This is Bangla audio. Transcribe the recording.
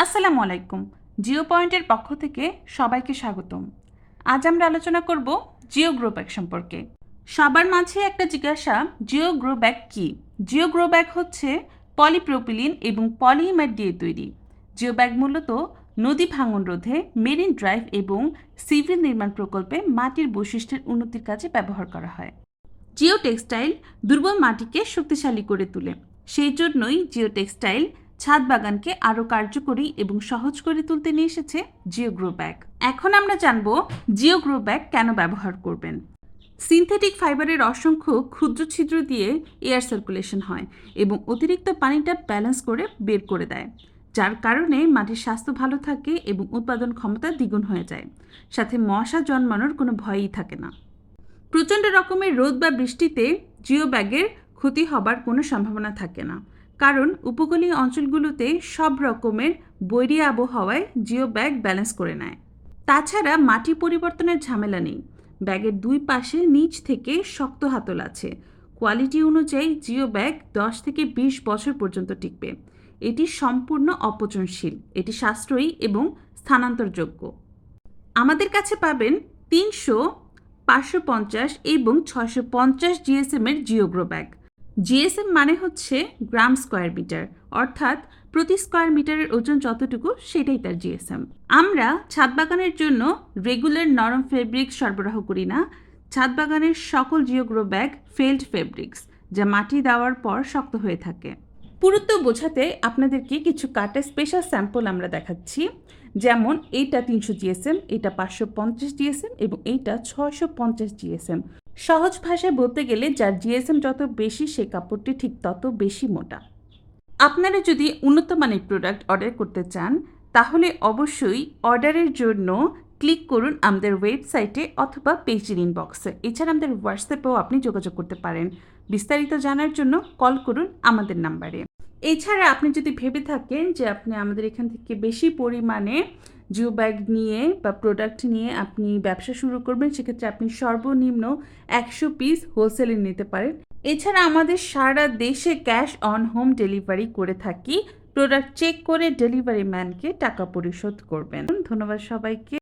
আসসালামু আলাইকুম। জিও পয়েন্টের পক্ষ থেকে সবাইকে স্বাগতম। আজ আমরা আলোচনা করব জিও গ্রো ব্যাগ সম্পর্কে। সবার মাঝে একটা জিজ্ঞাসা, জিও গ্রো ব্যাগ কী? জিও গ্রো ব্যাগ হচ্ছে পলিপ্রোপিলিন এবং পলিইমার দিয়ে তৈরি। জিও ব্যাগ মূলত নদী ভাঙন রোধে, মেরিন ড্রাইভ এবং সিভিল নির্মাণ প্রকল্পে মাটির বৈশিষ্ট্যের উন্নতির কাজে ব্যবহার করা হয়। জিও টেক্সটাইল দুর্বল মাটিকে শক্তিশালী করে তোলে। সেই জন্যই জিও টেক্সটাইল ছাদ বাগানকে আরও কার্যকরী এবং সহজ করে তুলতে নিয়ে এসেছে জিও গ্রো ব্যাগ। এখন আমরা জানব জিও গ্রো ব্যাগ কেন ব্যবহার করবেন। সিনথেটিক ফাইবারের অসংখ্য ক্ষুদ্র ছিদ্র দিয়ে এয়ার সার্কুলেশন হয় এবং অতিরিক্ত পানিটা ব্যালেন্স করে বের করে দেয়, যার কারণে মাটির স্বাস্থ্য ভালো থাকে এবং উৎপাদন ক্ষমতা দ্বিগুণ হয়ে যায়। সাথে মশা জন্মানোর কোনো ভয়ই থাকে না। প্রচণ্ড রকমের রোদ বা বৃষ্টিতে জিও ব্যাগের ক্ষতি হবার কোনো সম্ভাবনা থাকে না, কারণ উপকূলীয় অঞ্চলগুলোতে সব রকমের বৈরী আবহাওয়ায় জিও ব্যাগ ব্যালেন্স করে নেয়। তাছাড়া মাটি পরিবর্তনের ঝামেলা নেই। ব্যাগের দুই পাশে নিচ থেকে শক্ত হাতল আছে। কোয়ালিটি অনুযায়ী জিও ব্যাগ 10 থেকে 20 বছর পর্যন্ত টিকবে। এটি সম্পূর্ণ অপচনশীল, এটি সাশ্রয়ী এবং স্থানান্তরযোগ্য। আমাদের কাছে পাবেন 300, 550 এবং 650 জিএসএমের জিও গ্রো ব্যাগ। জিএসএম মানে হচ্ছে গ্রাম স্কোয়ার মিটার, অর্থাৎ প্রতি স্কোয়ার মিটারের ওজন যতটুকু সেটাই তার জিএসএম। আমরা ছাদ বাগানের জন্য রেগুলার নরম ফেব্রিক্স সরবরাহ করি না। ছাদ বাগানের সকল geo grow bag felt fabrics, যা মাটি দেওয়ার পর শক্ত হয়ে থাকে। পুরুত্ব বোঝাতে আপনাদেরকে কিছু কাটা স্পেশাল স্যাম্পল আমরা দেখাচ্ছি। যেমন এইটা 300 জিএসএম, এটা 550 জিএসএম এবং এইটা 650 জিএসএম। সহজ ভাষায় বলতে গেলে যার জিএসএম যত বেশি সেই কাপড়টি ঠিক তত বেশি মোটা। আপনারা যদি উন্নত মানের প্রোডাক্ট অর্ডার করতে চান তাহলে অবশ্যই অর্ডারের জন্য ক্লিক করুন আমাদের ওয়েবসাইটে অথবা পেজের ইনবক্সে। এছাড়া আমাদের হোয়াটসঅ্যাপেও আপনি যোগাযোগ করতে পারেন। বিস্তারিত জানার জন্য কল করুন আমাদের নাম্বারে। এছাড়া আপনি যদি ভেবে থাকেন যে আপনি আমাদের এখান থেকে বেশি পরিমাণে জিও ব্যাগ নিয়ে বা প্রোডাক্ট নিয়ে আপনি ব্যবসা শুরু করবেন, সেক্ষেত্রে আপনি সর্বনিম্ন 100 পিস হোলসেলে নিতে পারেন। এছাড়া আমাদের সারা দেশে ক্যাশ অন হোম ডেলিভারি করে থাকি। প্রোডাক্ট চেক করে ডেলিভারি ম্যানকে টাকা পরিশোধ করবেন। ধন্যবাদ সবাইকে।